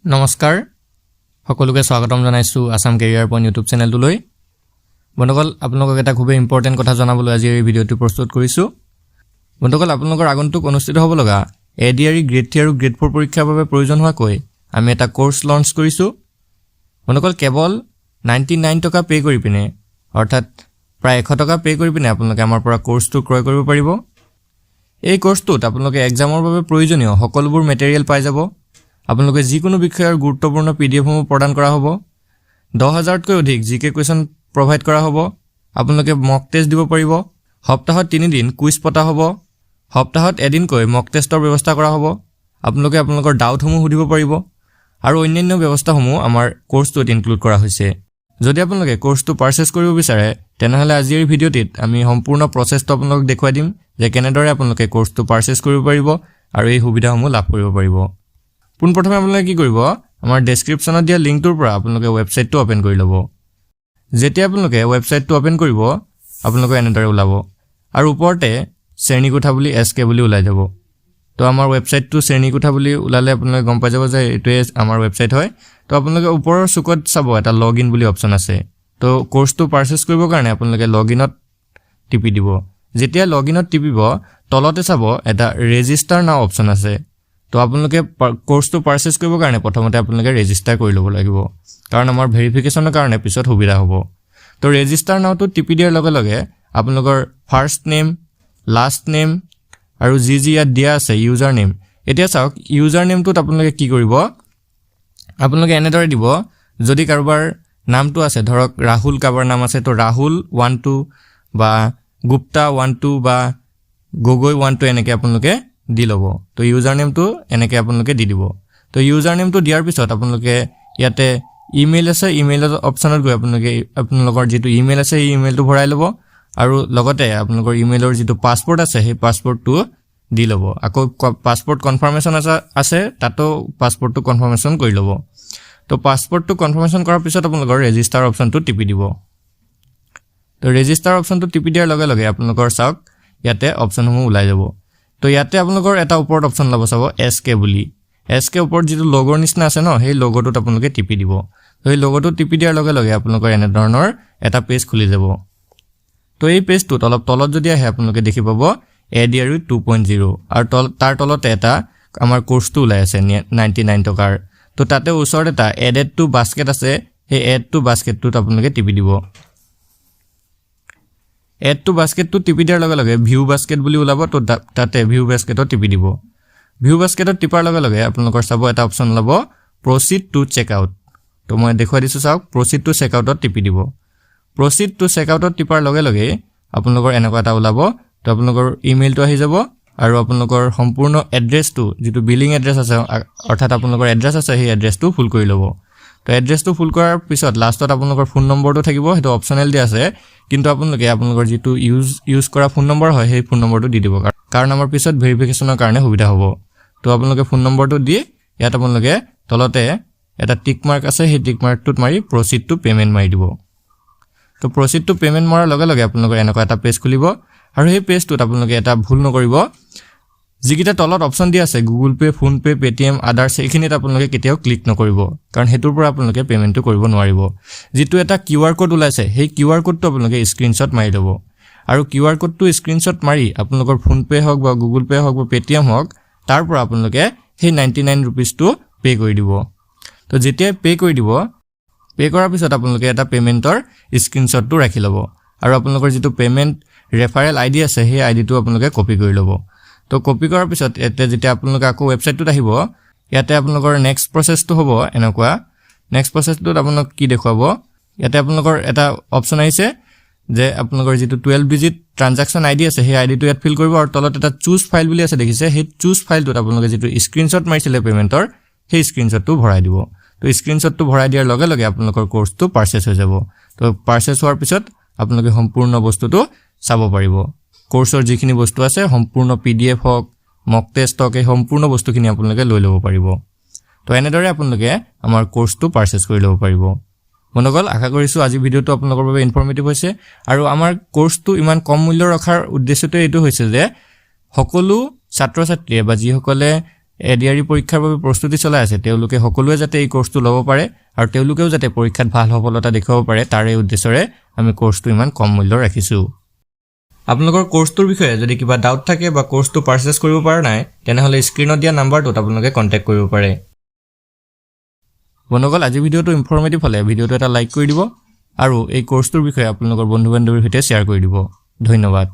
নমস্কাৰ সকলোকে স্বাগতম জনাইছো আসাম কেৰিয়াৰ পইণ্ট ইউটিউব চেনেলটোলৈ বন্ধুসকল আপোনালোকক এটা খুব ইম্পৰ্টেণ্ট কথা জনাবলৈ আজি এই ভিডিঅ'টো প্ৰস্তুত কৰিছো বন্ধুসকল আপোনালোকৰ আগন্তুক অনুষ্ঠিত হ'ব লগা এডিআৰই গ্ৰেড 3 আৰু গ্ৰেড 4 পৰীক্ষাৰ বাবে প্ৰয়োজন হোৱাকৈ আমি এটা কোৰ্স লঞ্চ কৰিছো বন্ধুসকল কেৱল 99 টকা পে কৰি পিনে অৰ্থাৎ প্ৰায় 100 টকা পে কৰি পিনে আপোনালোকে আমাৰ পৰা কোৰ্সটো ক্ৰয় কৰিব পাৰিব এই কোৰ্সটোত আপোনালোকে এক্সামৰ বাবে প্ৰয়োজনীয় সকলোবোৰ মেটেৰিয়েল পাই যাব আপোনালোকে যিকোনো বিষয়ৰ গুৰুত্বপূৰ্ণ পিডিএফসমূহ প্ৰদান কৰা হ'ব 10000 তকৈ অধিক জিকে কোৱেশ্চন প্ৰভাইড কৰা হ'ব আপোনালোকে মক টেষ্ট দিব পাৰিব সপ্তাহত 3 দিন কুইজ পতা হ'ব সপ্তাহত এদিনকৈ মক টেষ্টৰ ব্যৱস্থা কৰা হ'ব আপোনালোকে আপোনালোকৰ ডাউটসমূহ সুধিব পাৰিব আৰু অন্যান্য ব্যৱস্থাসমূহ আমাৰ কোৰ্সটোত ইনক্লুড কৰা হৈছে যদি আপোনালোকে কোৰ্সটো পাৰচেজ কৰিব বিচাৰে তেনেহলে আজিৰ ভিডিঅ'টিত আমি সম্পূৰ্ণ প্ৰচেছটো আপোনালোকক দেখুৱাই দিম যে কেনেদৰে আপোনালোকে কোৰ্সটো পাৰচেজ কৰিব পাৰিব আৰু এই সুবিধাসমূহ লাভ কৰিব পাৰিব পোনপ্ৰথমে আপোনালোকে কি কৰিব আমাৰ ডেসক্ৰিপচনত দিয়া লিংকটোৰ পৰা আপোনালোকে ৱেবছাইটটো ওপেন কৰি ল'ব যেতিয়া আপোনালোকে ৱেবছাইটটো ওপেন কৰিব আপোনালোকে এনেদৰে ওলাব আৰু ওপৰতে শ্ৰেণীকোঠা বুলি এসকে বুলি ওলাই যাব তো আমাৰ ৱেবছাইটটো শ্ৰেণীকোঠা বুলি ওলালে আপোনালোকে গম পাই যাব যে এইটোৱে আমাৰ ৱেবছাইট হয় তো আপোনালোকে ওপৰৰ চুকত চাব এটা লগইন বুলি অপচন আছে তো কোৰ্সটো পাৰচেজ কৰিবৰ কাৰণে আপোনালোকে লগইনত টিপি দিব যেতিয়া লগইনত টিপিব তলতে চাব এটা ৰেজিষ্টাৰ নাও অপচন আছে তো আপোনালোকে কোৰ্সটো পাৰচেজ কৰিবৰ কাৰণে প্ৰথমতে আপোনালোকে ৰেজিষ্টাৰ কৰি ল'ব লাগিব কাৰণ আমাৰ ভেৰিফিকেচনৰ কাৰণে পিছত সুবিধা হ'ব তো ৰেজিষ্টাৰ নাওটো টিপি দিয়াৰ লগে লগে আপোনালোকৰ ফাৰ্ষ্ট নেম লাষ্ট নেম আৰু যি ইয়াত দিয়া আছে ইউজাৰ নেম এতিয়া চাওক ইউজাৰ নেমটোত আপোনালোকে কি কৰিব আপোনালোকে এনেদৰে দিব যদি কাৰোবাৰ নামটো আছে ধৰক ৰাহুল কাৰোবাৰ নাম আছে তো ৰাহুল 12 বা গুপ্তা 12 বা গগৈ 12 এনেকৈ আপোনালোকে দি ল'ব তো ইউজাৰ নেমটো এনেকৈ আপোনালোকে দি দিব তো ইউজাৰ নেমটো দিয়াৰ পিছত আপোনালোকে ইয়াতে ইমেইল আছে ইমেইলৰ অপচনত গৈ আপোনালোকে আপোনালোকৰ যেটো ইমেইল আছে এই ইমেইলটো ভৰাই ল'ব আৰু লগতে আপোনালোকৰ ইমেইলৰ যেটো পাছপোৰ্ট আছে সেই পাছপোৰ্টটো দি ল'ব আকৌ পাছপোৰ্ট কনফাৰ্মেশন আছে তাতো পাছপোৰ্টটো কনফাৰ্মেশন কৰি ল'ব তো পাছপোৰ্টটো কনফাৰ্মেশন কৰাৰ পিছত আপোনালোকৰ ৰেজিষ্টাৰ অপচনটো টিপি দিব তো ৰেজিষ্টাৰ অপচনটো টিপি দিয়াৰ লগে লগে আপোনালোকৰ চাওক ইয়াতে অপচনসমূহ ওলাই যাব তো ইয়াতে আপোনালোকৰ এটা ওপৰত অপচন ল'ব চাব এসকে বুলি এসকে ওপৰত যেটো লগৰ নিচিনা আছে ন সেই লগৰটোত আপোনালোকে টিপি দিব তো এই লগৰটো টিপি দিয়াৰ লগে লগে আপোনালোকৰ এনে ধৰণৰ এটা পেজ খুলি যাব তো এই পেজটোত অলপ তলত যদি আহে আপোনালোকে দেখি পাব এডিআৰই 2.0 আৰু তাৰ তলতে এটা আমাৰ কোৰ্সটো ওলাই আছে 99 টকাৰ তো তাতে ওচৰত এটা এডেড টু বাস্কেট আছে সেই এড টু বাস্কেটটোত আপোনালোকে টিপি দিব এড টু বাস্কেটটো টিপি দিয়াৰ লগে লগে ভিউ বাস্কেট বুলি ওলাব তো তাতে ভিউ বাস্কেটত টিপি দিব ভিউ বাস্কেটত টিপাৰ লগে লগে আপোনালোকৰ চাব এটা অপচন ল'ব প্ৰসিড টু চেক আউট তো মই দেখুৱাই দিছো চাওক প্ৰসিড টু চেক আউটত টিপি দিব প্ৰসিড টু চেক আউটত টিপাৰ লগে লগে আপোনালোকৰ এনেকুৱা এটা ওলাব তো আপোনালোকৰ ইমেইলটো আহি যাব আৰু আপোনালোকৰ সম্পূৰ্ণ এড্ৰেছটো যেটো বিলিং এড্ৰেছ আছে অৰ্থাৎ আপোনালোকৰ এড্ৰেছ আছে সেই এড্ৰেছটো ফুল কৰি ল'ব তো এড্ৰেছটো ফুল কৰাৰ পিছত লাষ্টত আপোনালোকৰ ফোন নম্বৰটো থাকিব হেতু অপচনেল দিয়া আছে কিন্তু আপোনালোকে আপোনালোকৰ যেটো ইউজ কৰা ফোন নম্বৰ হয় সেই ফোন নম্বৰটো দি দিব কাৰণ আমাৰ পিছত ভেৰিফিকেচনৰ কাৰণে সুবিধা হ'ব তো আপোনালোকে ফোন নম্বৰটো দি ইয়াত আপোনালোকে তলতে এটা টিক মাৰ্ক আছে সেই টিক মাৰ্কটোত মাৰি প্ৰসিড টু পেমেন্ট মাৰি দিব তো প্ৰসিড টু পেমেন্ট মাৰাৰ লগে লগে আপোনালোকৰ এনেকুৱা এটা পেজ খুলিব আৰু সেই পেজটোত আপোনালোকে এটা ভুল নকৰিব যিকিটা তলত অপচন দিয়া আছে Google pay phone pay Paytm others এইখিনিত আপোনালোকে কেতিয়াও ক্লিক নকৰিব কাৰণ হেতুৰ পৰা আপোনালোকে পেমেন্টটো কৰিব নোৱাৰিব যেটো এটা কিউআৰ কোড ওলাইছে সেই কিউআৰ কোডটো আপোনালোকে স্ক্ৰিনশ্বট মাৰি ল'ব আৰু কিউআৰ কোডটো স্ক্ৰিনশ্বট মাৰি আপোনালোকৰ ফোন পে হওক বা গুগল পে হওক বা পেটিএম হওক তাৰ পৰা আপোনালোকে সেই 99 रुपीसটো পে কৰি দিব তো যেতিয়া পে কৰি দিব পে কৰাৰ পিছত আপোনালোকে এটা পেমেন্টৰ স্ক্ৰিনশ্বটটো ৰাখি ল'ব আৰু আপোনালোকৰ যেটো পেমেন্ট ৰেফাৰেল আইডি আছে সেই আইডিটো আপোনালোকে কপি কৰি ল'ব তো কপি কৰাৰ পিছত এতে যেতিয়া আপোনালোকে আকৌ ৱেবছাইটটোত আহিব ইয়াতে আপোনালোকৰ নেক্সট প্ৰসেছটো হ'ব এনেকুৱা নেক্সট প্ৰসেছটোত আপোনালোক কি দেখুৱাব ইয়াতে আপোনালোকৰ এটা অপচন আহিছে যে আপোনালোকৰ যেটো 12 ডিজিট ট্ৰানজাকচন আইডি আছে সেই আইডিটো ইয়াত ফিল কৰিব আৰু তলত এটা চুজ ফাইল বুলি আছে দেখিছে সেই চুজ ফাইলটোত আপোনালোকে যেটো স্ক্ৰিনশ্বট মাৰিছিলে পেমেন্টৰ সেই স্ক্ৰিনশ্বটটো ভৰাই দিব তো স্ক্ৰিনশ্বটটো ভৰাই দিয়াৰ লগে লগে আপোনালোকৰ কোৰ্সটো পাৰচেজ হৈ যাব তো পাৰচেজ হোৱাৰ পিছত আপোনালোকে সম্পূৰ্ণ বস্তুটো চাব পাৰিব কোৰ্সৰ যিখিনি বস্তু আছে সম্পূৰ্ণ পিডিএফ হওক মক টেষ্ট হওক এই সম্পূৰ্ণ বস্তুখিনি আপোনালোকে লৈ ল'ব পাৰিব তো এনেদৰে আপোনালোকে আমাৰ কোৰ্সটো পাৰচেজ কৰি ল'ব পাৰিব বন্ধুসকল আশা কৰিছো আজি ভিডিওটো আপোনালোকৰ বাবে ইনফৰমেটিভ হৈছে আৰু আমাৰ কোৰ্সটো ইমান কম মূল্য ৰখাৰ উদ্দেশ্যটো এইটো হৈছে যে সকলো ছাত্ৰ ছাত্ৰীয়ে বা যিসকলে এডিআৰই পৰীক্ষাৰ বাবে প্ৰস্তুতি চলাই আছে তেওঁলোকে সকলোৱে যাতে এই কোৰ্সটো ল'ব পাৰে আৰু তেওঁলোকেও যাতে পৰীক্ষাত ভাল সফলতা দেখুৱাব পাৰে তাৰ এই উদ্দেশ্যৰে আমি কোৰ্সটো ইমান কম মূল্য ৰাখিছো আপোনালোকৰ কোৰ্সটোৰ বিষয়ে যদি কিবা ডাউট থাকে বা কোৰ্সটো পাৰচেজ কৰিব পৰা নাই তেনেহলে স্ক্ৰিনত দিয়া নাম্বাৰটোত আপোনালোকে কন্টাক্ট কৰিব পাৰে বন্ধুসকল আজি ভিডিওটো ইনফৰমেটিভ হলে ভিডিওটো এটা লাইক কৰি দিব আৰু এই কোৰ্সটোৰ বিষয়ে আপোনালোকৰ বন্ধু-বান্ধৱীৰ সৈতে শ্বেয়াৰ কৰি দিব ধন্যবাদ